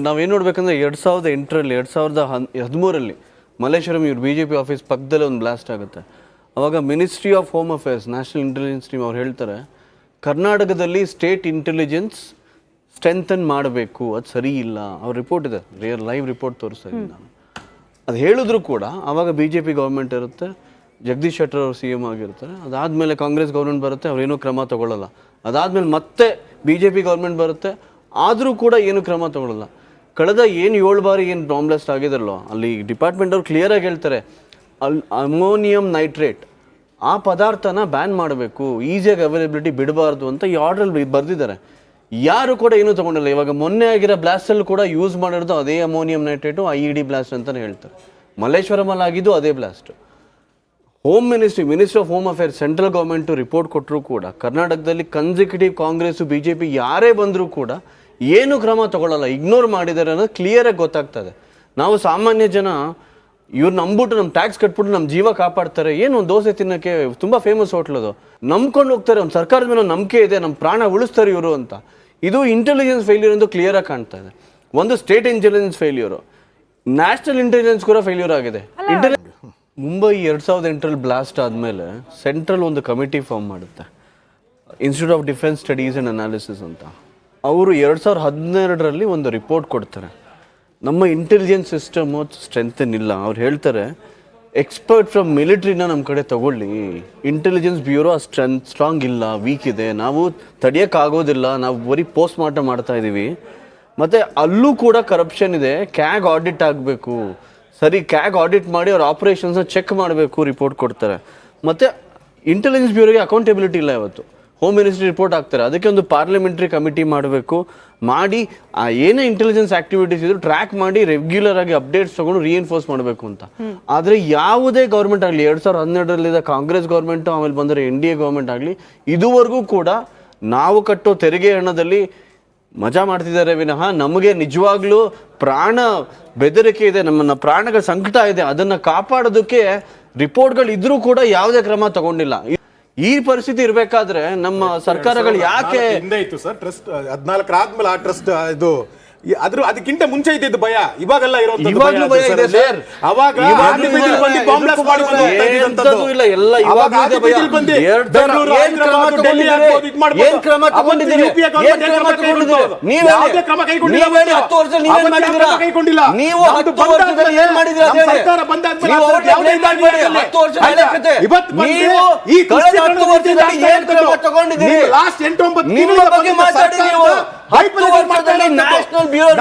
ನಾವೇನು ನೋಡ್ಬೇಕಂದ್ರೆ 2008ರಲ್ಲಿ 2013ರಲ್ಲಿ ಮಲ್ಲೇಶ್ವರಂ ಇವ್ರು BJP ಆಫೀಸ್ ಪಕ್ಕದಲ್ಲೇ ಒಂದು ಬ್ಲಾಸ್ಟ್ ಆಗುತ್ತೆ. ಅವಾಗ ministry of home affairs national intelligence team ಅವ್ರು ಹೇಳ್ತಾರೆ ಕರ್ನಾಟಕದಲ್ಲಿ ಸ್ಟೇಟ್ ಇಂಟೆಲಿಜೆನ್ಸ್ ಸ್ಟ್ರೆಂಥನ್ ಮಾಡಬೇಕು, ಅದು ಸರಿ ಇಲ್ಲ. ಅವ್ರ ರಿಪೋರ್ಟ್ ಇದೆ, ಲೈವ್ ರಿಪೋರ್ಟ್ ತೋರಿಸ್ತಾ ಇದ್ದೀನಿ ನಾನು. ಅದು ಹೇಳಿದ್ರು ಕೂಡ ಆವಾಗ BJP ಗೌರ್ಮೆಂಟ್ ಇರುತ್ತೆ, ಜಗದೀಶ್ ಶೆಟ್ಟರ್ ಅವರು CM ಆಗಿರ್ತಾರೆ. ಅದಾದಮೇಲೆ ಕಾಂಗ್ರೆಸ್ ಗೌರ್ಮೆಂಟ್ ಬರುತ್ತೆ, ಅವ್ರೇನೂ ಕ್ರಮ ತಗೊಳ್ಳಲ್ಲ. ಅದಾದಮೇಲೆ ಮತ್ತೆ BJP ಗೌರ್ಮೆಂಟ್ ಬರುತ್ತೆ, ಆದರೂ ಕೂಡ ಏನು ಕ್ರಮ ತಗೊಳ್ಳಲ್ಲ. ಕಳೆದ 7 ಬಾರಿ ಏನು ಬಾಂಬ್ ಬ್ಲಾಸ್ಟ್ ಆಗಿದಾರಲ್ಲೋ ಅಲ್ಲಿ ಡಿಪಾರ್ಟ್ಮೆಂಟ್ ಅವ್ರು ಕ್ಲಿಯರಾಗಿ ಹೇಳ್ತಾರೆ ಅಮೋನಿಯಂ ನೈಟ್ರೇಟ್ ಆ ಪದಾರ್ಥನ ಬ್ಯಾನ್ ಮಾಡಬೇಕು, ಈಸಿಯಾಗಿ ಅವೈಲಬಿಲಿಟಿ ಬಿಡಬಾರ್ದು ಅಂತ ಈ ಆರ್ಡ್ರಲ್ಲಿ ಬರೆದಿದ್ದಾರೆ. ಯಾರು ಕೂಡ ಏನೂ ತೊಗೊಂಡಿಲ್ಲ. ಇವಾಗ ಮೊನ್ನೆ ಆಗಿರೋ ಬ್ಲಾಸ್ಟಲ್ಲಿ ಕೂಡ ಯೂಸ್ ಮಾಡಿರೋದು ಅದೇ ಅಮೋನಿಯಂ ನೈಟ್ರೇಟು, IED ಬ್ಲಾಸ್ಟ್ ಅಂತಲೇ ಹೇಳ್ತಾರೆ. ಮಲ್ಲೇಶ್ವರಮಲ್ಲಿ ಆಗಿದ್ದು ಅದೇ blast. Home ministry of home affairs central government report ಕೊಟ್ಟರು ಕೂಡ ಕರ್ನಾಟಕದಲ್ಲಿ ಕನ್ಸಿಕ್ಯೂಟಿವ್ ಕಾಂಗ್ರೆಸ್ಸು BJP ಯಾರೇ ಬಂದರೂ ಕೂಡ ಏನು ಕ್ರಮ ತಗೊಳ್ಳಲ್ಲ, ಇಗ್ನೋರ್ ಮಾಡಿದ್ದಾರೆ ಅನ್ನೋದು ಕ್ಲಿಯರಾಗಿ ಗೊತ್ತಾಗ್ತದೆ. ನಾವು ಸಾಮಾನ್ಯ ಜನ ಇವ್ರು ನಂಬಿಬಿಟ್ಟು ನಮ್ಮ ಟ್ಯಾಕ್ಸ್ ಕಟ್ಬಿಟ್ಟು ನಮ್ಮ ಜೀವ ಕಾಪಾಡ್ತಾರೆ. ಏನು ಒಂದು ದೋಸೆ ತಿನ್ನೋಕ್ಕೆ ತುಂಬ ಫೇಮಸ್ ಹೋಟ್ಲದು, ನಂಬ್ಕೊಂಡು ಹೋಗ್ತಾರೆ. ನಮ್ಮ ಸರ್ಕಾರದ ಮೇಲೆ ನಂಬಿಕೆ ಇದೆ, ನಮ್ಮ ಪ್ರಾಣ ಉಳಿಸ್ತಾರೆ ಇವರು ಅಂತ. ಇದು ಇಂಟೆಲಿಜೆನ್ಸ್ ಫೇಲ್ಯೂರ್ ಎಂದು ಕ್ಲಿಯರಾಗಿ ಕಾಣ್ತಾ ಇದೆ. ಒಂದು state intelligence failure, national intelligence ಕೂಡ ಫೇಲ್ಯೂರ್ ಆಗಿದೆ. ಮುಂಬೈ 2008ರಲ್ಲಿ ಬ್ಲಾಸ್ಟ್ ಆದಮೇಲೆ ಸೆಂಟ್ರಲ್ ಒಂದು ಕಮಿಟಿ ಫಾರ್ಮ್ ಮಾಡುತ್ತೆ, institute of defence studies and analysis ಅಂತ. ಅವರು 2012ರಲ್ಲಿ ಒಂದು ರಿಪೋರ್ಟ್ ಕೊಡ್ತಾರೆ, ನಮ್ಮ ಇಂಟೆಲಿಜೆನ್ಸ್ ಸಿಸ್ಟಮು ಸ್ಟ್ರೆಂಥನ್ ಇಲ್ಲ. ಅವ್ರು ಹೇಳ್ತಾರೆ ಎಕ್ಸ್ಪರ್ಟ್ ಫ್ರಮ್ ಮಿಲಿಟ್ರಿನ ನಮ್ಮ ಕಡೆ ತಗೊಳ್ಳಿ, ಇಂಟೆಲಿಜೆನ್ಸ್ ಬ್ಯೂರೋ ಸ್ಟ್ರಾಂಗ್ ಇಲ್ಲ, ವೀಕ್ ಇದೆ, ನಾವು ತಡೆಯೋಕ್ಕಾಗೋದಿಲ್ಲ, ನಾವು ಬರೀ ಪೋಸ್ಟ್ ಮಾರ್ಟಮ್ ಮಾಡ್ತಾ ಇದ್ದೀವಿ. ಮತ್ತು ಅಲ್ಲೂ ಕೂಡ ಕರಪ್ಷನ್ ಇದೆ, ಕ್ಯಾಗ್ ಆಡಿಟ್ ಆಗಬೇಕು, ಸರಿ ಕ್ಯಾಗ್ ಆಡಿಟ್ ಮಾಡಿ ಅವ್ರ ಆಪರೇಷನ್ಸ್ನ ಚೆಕ್ ಮಾಡಬೇಕು, ರಿಪೋರ್ಟ್ ಕೊಡ್ತಾರೆ. ಮತ್ತು ಇಂಟೆಲಿಜೆನ್ಸ್ ಬ್ಯೂರೋಗೆ ಅಕೌಂಟಬಿಲಿಟಿ ಇಲ್ಲ. ಇವತ್ತು ಹೋಮ್ ಮಿನಿಸ್ಟ್ರಿ ರಿಪೋರ್ಟ್ ಹಾಕ್ತಾರೆ, ಅದಕ್ಕೆ ಒಂದು ಪಾರ್ಲಿಮೆಂಟ್ರಿ ಕಮಿಟಿ ಮಾಡಬೇಕು, ಮಾಡಿ ಆ ಏನೇ ಇಂಟೆಲಿಜೆನ್ಸ್ ಆಕ್ಟಿವಿಟೀಸ್ ಇದ್ರು ಟ್ರ್ಯಾಕ್ ಮಾಡಿ ರೆಗ್ಯುಲರ್ ಆಗಿ ಅಪ್ಡೇಟ್ಸ್ ತಗೊಂಡು ರಿಎನ್ಫೋರ್ಸ್ ಮಾಡಬೇಕು ಅಂತ. ಆದರೆ ಯಾವುದೇ ಗೌರ್ಮೆಂಟ್ ಆಗಲಿ, 2012ರಲ್ಲಿದ್ದ ಕಾಂಗ್ರೆಸ್ ಗೌರ್ಮೆಂಟು ಆಮೇಲೆ ಬಂದರೆ NDA ಗೌರ್ಮೆಂಟ್ ಆಗಲಿ, ಇದುವರೆಗೂ ಕೂಡ ನಾವು ಕಟ್ಟೋ ತೆರಿಗೆ ಹಣದಲ್ಲಿ ಮಜಾ ಮಾಡ್ತಿದ್ದಾರೆ ವಿನಃ ನಮಗೆ ನಿಜವಾಗ್ಲೂ ಪ್ರಾಣ ಬೆದರಿಕೆ ಇದೆ, ನಮ್ಮನ್ನ ಪ್ರಾಣಗಳ ಸಂಕಟ ಇದೆ, ಅದನ್ನ ಕಾಪಾಡೋದಕ್ಕೆ ರಿಪೋರ್ಟ್ಗಳು ಇದ್ರೂ ಕೂಡ ಯಾವುದೇ ಕ್ರಮ ತಗೊಂಡಿಲ್ಲ. ಈ ಪರಿಸ್ಥಿತಿ ಇರಬೇಕಾದ್ರೆ ನಮ್ಮ ಸರ್ಕಾರಗಳು ಯಾಕೆ ಹಿಂದೆ ಇತ್ತು ಸರ್? ಟ್ರಸ್ಟ್ 14 ಆದ್ಮೇಲೆ ಆ ಟ್ರಸ್ಟ್ ಇದು ಅದಕ್ಕಿಂತ ಮುಂಚೆ ಇದ್ದಿದ್ದು ಭಯ, ಇವಾಗೆಲ್ಲ ಇವಾಗಲೂ ಭಯ ಇದೆ ಸರ್. ಅವಾಗ ನ್ಯಾಷನಲ್ ಬ್ಯೂರೋ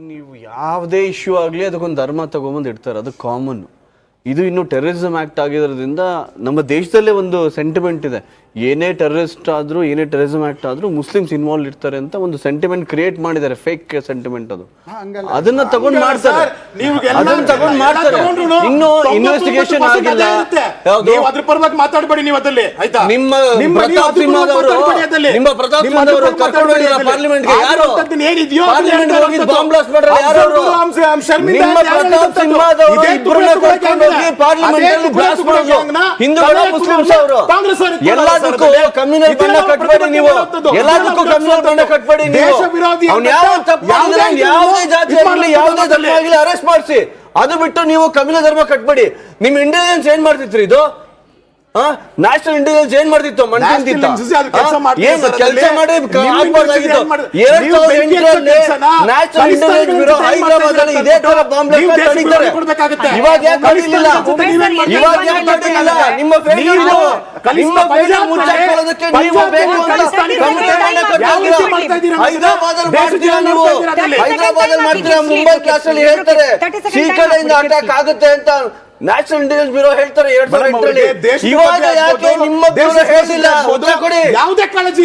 ನೀವು ಯಾವುದೇ ಇಶ್ಯೂ ಆಗ್ಲಿ ಅದಕ್ಕೊಂದು ಧರ್ಮ ತಗೊಂಬಂದು ಇಡ್ತಾರೆ, ಅದು ಕಾಮನ್. ಇದು ಇನ್ನು ಟೆರರಿಸಮ್ ಆಕ್ಟ್ ಆಗಿರೋದ್ರಿಂದ ನಮ್ಮ ದೇಶದಲ್ಲೇ ಒಂದು ಸೆಂಟಿಮೆಂಟ್ ಇದೆ, ಏನೇ ಟೆರರಿಸ್ಟ್ ಆದ್ರೂ ಏನೇ ಟೆರರಿಸಮ್ ಆಕ್ಟ್ ಆದ್ರೂ ಮುಸ್ಲಿಮ್ಸ್ ಇನ್ವಾಲ್ವ್ ಇರ್ತಾರೆ ಅಂತ ಒಂದು ಸೆಂಟಿಮೆಂಟ್ ಕ್ರಿಯೇಟ್ ಮಾಡಿದ್ದಾರೆ, ಫೇಕ್ ಸೆಂಟಿಮೆಂಟ್. ಅದು ಅದನ್ನ ತಗೊಂಡ್ ಮಾಡ್ತಾರೆ, ಅದನ್ನ ತಗೊಂಡ್ ಮಾಡ್ತಾರೆ. ಇನ್ನು ಇನ್ವೆಸ್ಟಿಗೇಷನ್ ಆಗಿಲ್ಲ. ಅದ್ರ ಪರವಾಗಿ ಮಾತಾಡಬೇಡಿ ನೀವು ಅದಲ್ಲಿ, ಆಯ್ತಾ? ನಿಮ್ಮ ಪ್ರತಾಪ್ ಸಿಂಹದವರು ಕರ್ಕೊಂಡು ಹೋಗಿರೋ ಪಾರ್ಲಿಮೆಂಟ್ಗೆ ಯಾರು ಪಾರ್ಲಿಮೆಂಟ್ ಹೋಗಿ ಬಾಂಬ್ ಬ್ಲಾಸ್ಟ್ ಮಾಡಿರೋ ಯಾರು? ನಿಮ್ಮ ಪ್ರತಾಪ್ ಸಿಂಹದವರು ಇಬ್ಬರನ್ನ ಕರ್ಕೊಂಡು ಹೋಗಿ ಪಾರ್ಲಿಮೆಂಟ್ ಅಲ್ಲಿ ಬ್ಲಾಸ್ಟ್ ಮಾಡೋದು ಹಿಂದೂಗಳು ಮುಸ್ಲಿಮ್ಸ್ ಅವರು. ಎಲ್ಲದಕ್ಕೂ ಕಮ್ಯುನಲ್ ಬಣ್ಣ ಕಟ್ಬೇಡಿ ನೀವು, ಎಲ್ಲದಕ್ಕೂ ಕಮ್ಯುನಲ್ ಬಣ್ಣ ಕಟ್ಬೇಡಿ ನೀವು. ಅವ್ನು ಯಾವ ತಪ್ಪು ಮಾಡಿದ್ರೆ ಯಾವುದೇ ಜಾತಿ ಆಗಲಿ ಯಾವುದೇ ಧರ್ಮ ಆಗಲಿ ಅರೆಸ್ಟ್ ಮಾಡಿಸಿ, ಅದು ಬಿಟ್ಟು ನೀವು ಕಮ್ಯುನಲ್ ಧರ್ಮ ಕಟ್ಬೇಡಿ. ನಿಮ್ ಇಂಟೆಲಿಜೆನ್ಸ್ ಏನ್ ಮಾಡ್ತಿತ್ರಿ? ಇದು ನ್ಯಾಷನಲ್ ಇಂಟೆಲಿಜೆನ್ಸ್ ಏನ್ ಮಾಡ್ತಿತ್ತು? ಮಂಡಿಂತಿತ್ತು ಕೆಲಸ ಮಾಡಿ ಆಗ್ಬಾರ್ದಾಗಿತ್ತು. 2008ರಲ್ಲಿ ನ್ಯಾಷನಲ್ ಇಂಟೆಲಿಜೆನ್ಸ್ ಬ್ಯೂರೋ ಹೈದರಾಬಾದ್ ಅಲ್ಲಿ ಇದೇ ತರ ಬಾಂಬ್ ಬ್ಲಾಸ್ಟ್ ತಡೀತಾರೆ. ಇವಾಗ ಯಾಕೆ ತಡೀಲಿಲ್ಲ? ಇವಾಗ ಯಾಕೆ ತಡೀಲಿಲ್ಲ? ನಿಮ್ಮ ಫೇಲ್ಯೂರ್ ಮುಚ್ಚಾಕೊಳ್ಳೋದಕ್ಕೆ ನೀವು ಬೇಕು ಅಂತ ಹೈದರಾಬಾದ್ ಅಲ್ಲಿ ಮಾಡ್ತೀರಾ ನೀವು, ಹೈದರಾಬಾದ್ ಅಲ್ಲಿ ಮಾಡ್ತೀರಾ. ಮುಂಬೈ ಕ್ಲಾಸ್ ಅಲ್ಲಿ ಹೇಳ್ತಾರೆ ಈ ಕಡೆಯಿಂದ ಅಟ್ಯಾಕ್ ಆಗುತ್ತೆ ಅಂತ ನ್ಯಾಷನಲ್ ಇಂಟೆಲಿಜೆನ್ಸ್ ಬ್ಯೂರೋ ಹೇಳ್ತಾರೆ 2008ರಲ್ಲಿ. ಇವಾಗ ಯಾಕೆ ನಿಮ್ಮ ಬ್ಯೂರೋ ಹೇಳಿಲ್ಲ? ಉತ್ತರ ಕೊಡಿ. ಯಾವುದೇ ಕಾಳಜಿ